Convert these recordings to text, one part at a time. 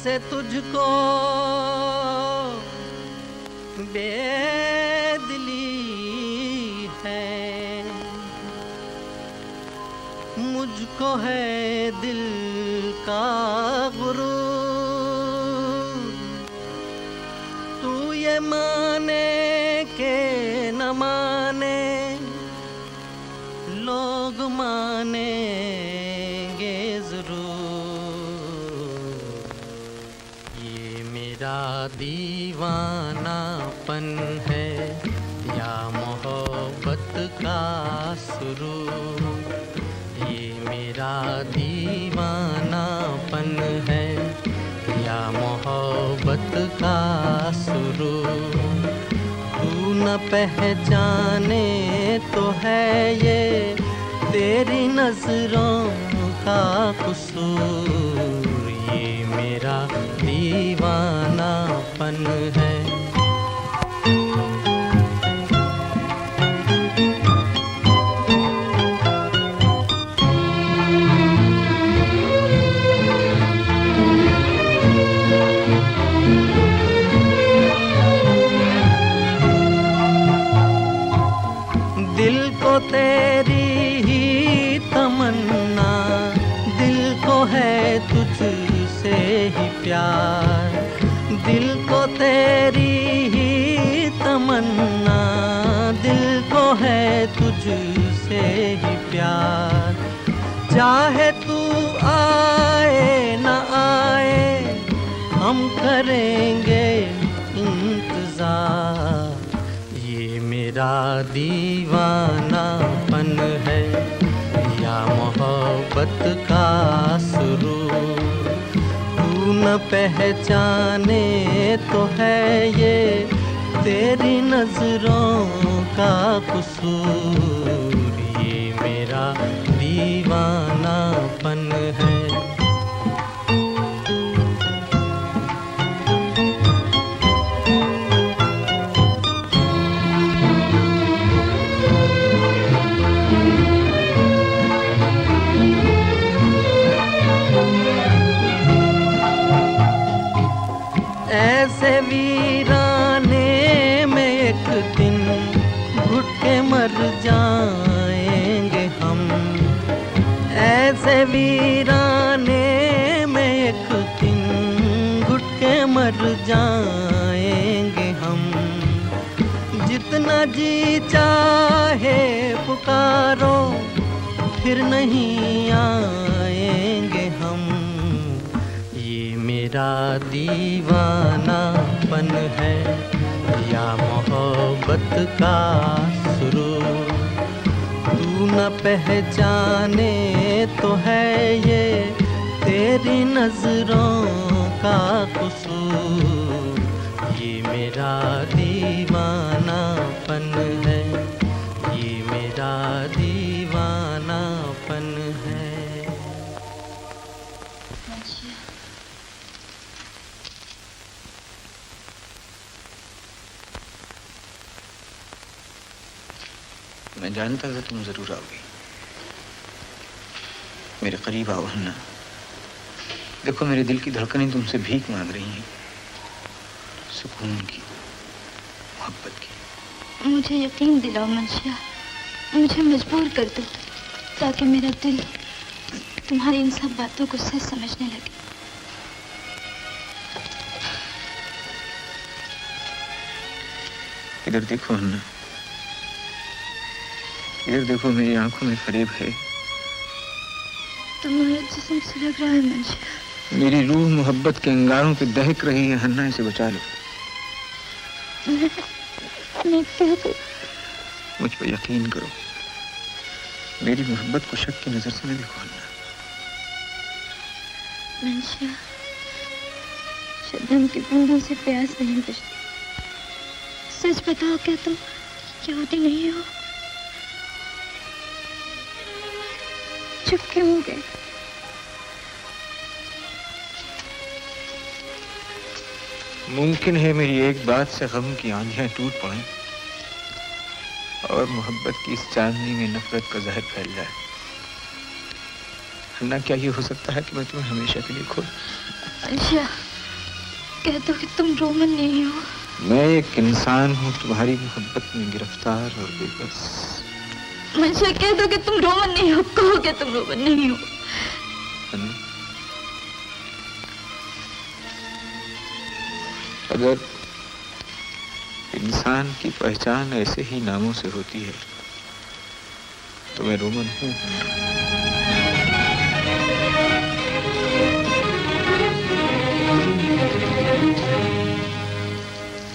से तुझको बेदिली है, मुझको है दिल का गुरूर। तू ये माने के न माने, लोग मानेंगे जरूर। ये मेरा दीवानापन है या मोहब्बत का सुरूर। ये मेरा दीवानापन है या मोहब्बत का सुरूर। तू न पहचाने तो है ये तेरी नजरों का कसूर। ये मेरा दीवानापन है। दिल को तेरी ही तमन्ना, दिल को है तुझसे ही प्यार। दिल को तेरी ही तमन्ना, दिल को है तुझसे ही प्यार। चाहे तू आए न आए, हम करेंगे इंतजार। ये मेरा दीवानापन है या मोहब्बत का सुरूर। तू न पहचाने तो है ये तेरी नजरों का कसूर। ये मेरा दीवानापन है। ऐसे वीराने में एक दिन घुट के मर जाएंगे हम। ऐसे वीराने में एक दिन घुट के मर जाएंगे हम। जितना जी चाहे पुकारो, फिर नहीं आएंगे हम। मेरा दीवानापन है या मोहब्बत का सुरूर। तू न पहचाने तो है ये तेरी नजरों का कसूर। ये मेरा दीवानापन है, ये मेरा दीवानापन है। मैं जानता था तुम जरूर आओगी। मेरे करीब आओ हन्ना। देखो मेरे दिल की धड़कनें तुमसे भीख मांग रही हैं, सुकून की, मोहब्बत की। मुझे यकीन दिलाओ मंशिया, मुझे मजबूर कर दो ताकि मेरा दिल तुम्हारी इन सब बातों को सच समझने लगे। इधर देखो हन्ना, इधर देखो। मेरी आंखों में फरेब है। तुम्हारा जिस्म सुलग रहा है मंशिया। मेरी रूह मोहब्बत के अंगारों पे दहक रही है हन्ना, इसे बचा लो। मैं क्या करूं? मुझ पर यकीन करो। मेरी मोहब्बत को शक की नजर से न देखो हन्ना। मंशिया, शबनम की बूंदों से प्यास नहीं बुझती। सच बताओ, क्या तुम यहूदी नहीं हो? चुप क्यों हो गए? मुमकिन है मेरी एक बात से गम की आंधियां टूट पड़ें और मोहब्बत की इस चांदनी में नफरत का जहर फैल जाए। अन्ना, क्या ये हो सकता है कि मैं तुम्हें हमेशा के लिए खो दूं? अच्छा, कह दो कि तुम रोमन नहीं हो। मैं एक इंसान हूँ तुम्हारी मोहब्बत में गिरफ्तार और बेबस। मुझे कह दो कि तुम रोमन नहीं हो, कहो कि तुम रोमन नहीं हो। अगर इंसान की पहचान ऐसे ही नामों से होती है तो मैं रोमन हूँ।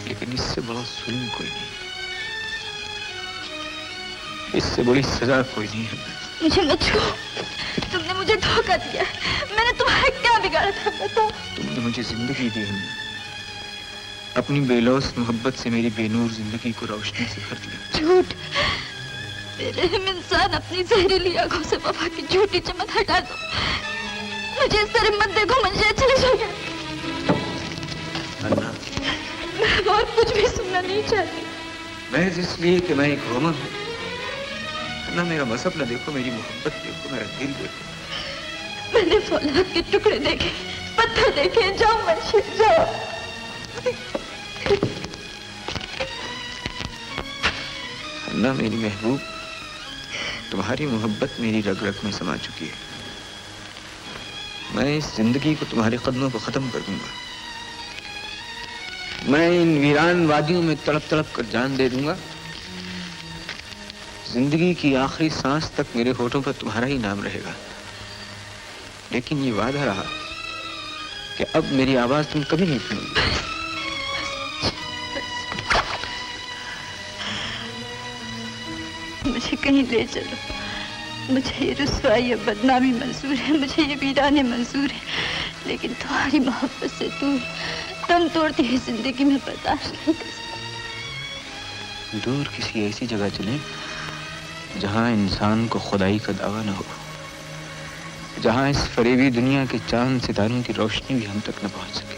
लेकिन इससे बड़ा जुल्म कोई नहीं, इससे बड़ी सजा कोई नहीं है। मुझे मत छुओ, तुमने मुझे धोखा दिया। मैंने तुम्हारा क्या बिगाड़ा था बताओ? तुमने मुझे जिंदगी दी है, अपनी बेलौस मोहब्बत से मेरी बेनूर जिंदगी को रोशनी से भर दिया। झूठ, बेरहम इंसान अपनी जहरीली आंखों से वफा की झूठी चमक हटा दो। मुझे इस तरह मत देखो, मुझे चले जाओ। मैं और कुछ भी सुनना नहीं चाहती। मैं इसलिए कि मैं एक रोमन हूँ ना, मेरा मजहब ना देखो, मेरी मोहब्बत देखो, मेरा दिल देखो। मैंने फौलाद के टुकड़े देखे, पत्थर देखे। जाओ मुंशी, जाओ। अन्ना मेरी महबूब, तुम्हारी मोहब्बत मेरी रग रग में समा चुकी है। मैं इस जिंदगी को तुम्हारे कदमों पर खत्म कर दूंगा। मैं इन वीरान वादियों में तड़प तड़प कर जान दे दूंगा। जिंदगी की आखिरी सांस तक मेरे होठों पर तुम्हारा ही नाम रहेगा। लेकिन ये वादा रहा कि अब मेरी आवाज तुम कभी नहीं सुनोगे। मुझे कहीं ले चलो। मुझे ये रुसवाई या बदनामी मंजूर है, मुझे ये वीराने मंजूर है, लेकिन तुम्हारी मोहब्बत से दूर दम तोड़ती हुई जिंदगी में बर्दाश्त नहीं कर सकती। दूर किसी ऐसी जगह चलें जहां इंसान को खुदाई का दावा न हो, जहां इस फरेबी दुनिया के चांद सितारों की रोशनी भी हम तक न पहुंच सके।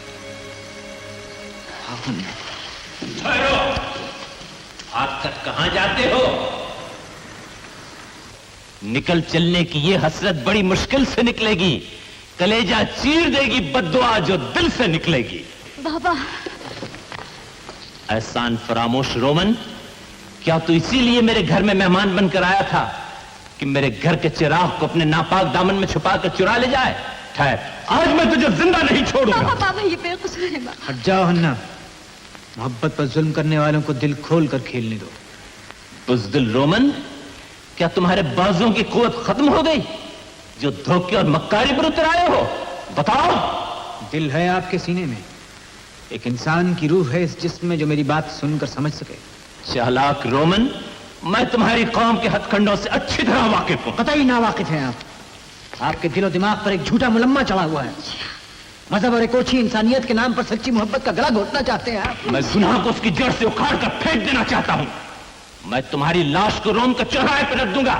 ठहरो, आज तक कहां जाते हो? निकल चलने की ये हसरत बड़ी मुश्किल से निकलेगी। कलेजा चीर देगी बद्दुआ जो दिल से निकलेगी। बाबा, एहसान फरामोश रोमन, क्या तू इसीलिए मेरे घर में मेहमान बनकर आया था कि मेरे घर के चिराग को अपने नापाक दामन में छुपा कर चुरा ले जाए? ठहर, आज मैं तुझे जिंदा नहीं छोड़ूंगा। बाबा, बाबा, ये बेकसूर है बाबा। हट जाओ हन्ना, मोहब्बत पर जुल्म करने वालों को दिल खोल कर खेलने दो। बुज़दिल रोमन, क्या तुम्हारे बाजों की कुव्वत खत्म हो गई जो धोखे और मक्कारी पर उतर आए हो? बताओ। दिल है आपके सीने में, एक इंसान की रूह है इस जिस्म में जो मेरी बात सुनकर समझ सके। चालाक रोमन, मैं तुम्हारी कौम के हथकंडों से अच्छी तरह वाकिफ हूं। कतई ना वाकिफ हैं आप। आपके दिलो दिमाग पर एक झूठा मुलम्मा चढ़ा हुआ है। मजहब और एक ओछी इंसानियत के नाम पर सच्ची मोहब्बत का गला घोटना चाहते हैं आप। मैं गुनाह को उसकी जड़ से उखाड़ कर फेंक देना चाहता हूं। मैं तुम्हारी लाश को रोम के चौराहे पर रख दूंगा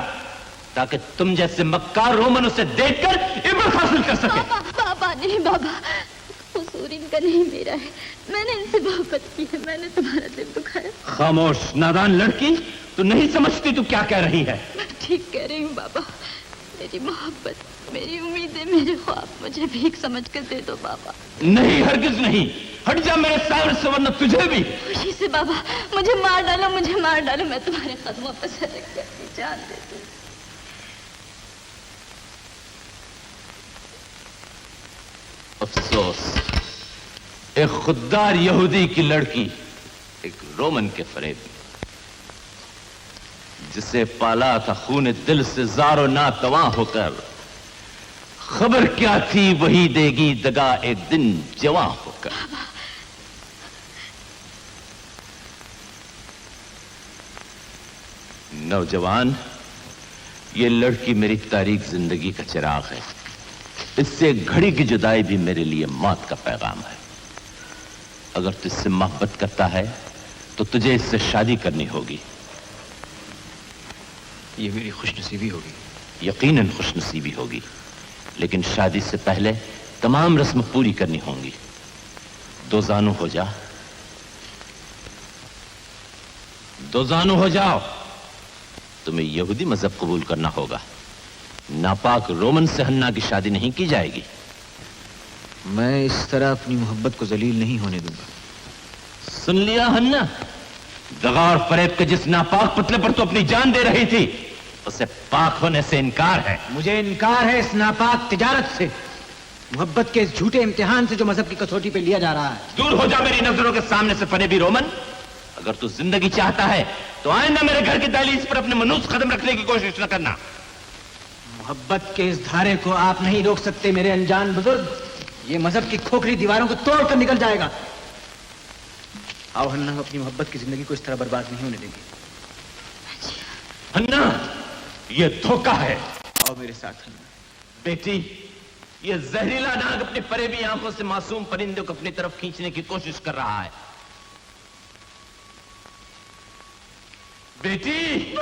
ताकि तुम जैसे मक्कार रोमन उसे देखकर इब्रत हासिल कर सके। बाबा नहीं बाबा, कसूर इनका नहीं मेरा है। मैंने इनसे मोहब्बत की है, मैंने तुम्हारा दिल दुखाया। खामोश नादान लड़की, तू नहीं समझती तू क्या कह रही है। मैं ठीक कह रही हूँ बाबा। मेरी मोहब्बत, मेरी उम्मीदें, मेरे ख्वाब मुझे भीख समझ कर दे दो बाबा। नहीं, हरगिज नहीं। हट जा मेरे सामने से, वरना तुझे भी। खुशी से बाबा, मुझे मार डालो, मुझे मार डालो। मैं तुम्हारे कदमों पर सर रख के अपनी जान दे दूं। अफसोस, एक खुददार यहूदी की लड़की एक रोमन के फरेब में, जिसे पाला था खून दिल से जारो ना तवा होकर, खबर क्या थी वही देगी दगा एक दिन जवां होकर। नौजवान, ये लड़की मेरी तारीख जिंदगी का चिराग है। इससे घड़ी की जुदाई भी मेरे लिए मौत का पैगाम है। अगर तू इससे मोहब्बत करता है तो तुझे इससे शादी करनी होगी। ये मेरी खुशनसीबी होगी। यकीनन खुशनसीबी होगी, लेकिन शादी से पहले तमाम रस्म पूरी करनी होंगी। दो जानू हो जा, दो जानू हो जाओ। तुम्हें यहूदी मजहब कबूल करना होगा। नापाक रोमन से हन्ना की शादी नहीं की जाएगी। मैं इस तरह अपनी मोहब्बत को जलील नहीं होने दूंगा। सुन लिया हन्ना? दगा और फरेब के जिस नापाक पुतले पर तू अपनी जान दे रही थी, उसे पाक होने से इनकार है। मुझे इनकार है इस नापाक तिजारत से, मोहब्बत के इस झूठे इम्तिहान से जो मजहब की कसौटी पे लिया जा रहा है। दूर हो जा मेरी नजरों के सामने से फरेबी रोमन। अगर तू जिंदगी चाहता है तो आइंदा मेरे घर की दहलीज पर अपने मनुष्य कदम रखने की कोशिश न करना। मोहब्बत के इस धारे को आप नहीं रोक सकते मेरे अनजान बुजुर्ग। ये मजहब की खोखली दीवारों को तोड़कर निकल जाएगा। आओ हन्ना, हम अपनी मोहब्बत की जिंदगी को इस तरह बर्बाद नहीं होने देंगे। हन्ना, ये धोखा है। आओ मेरे साथ हन्ना। बेटी, ये जहरीला नाग अपनी फरेबी आंखों से मासूम परिंदे को अपनी तरफ खींचने की कोशिश कर रहा है। बेटी,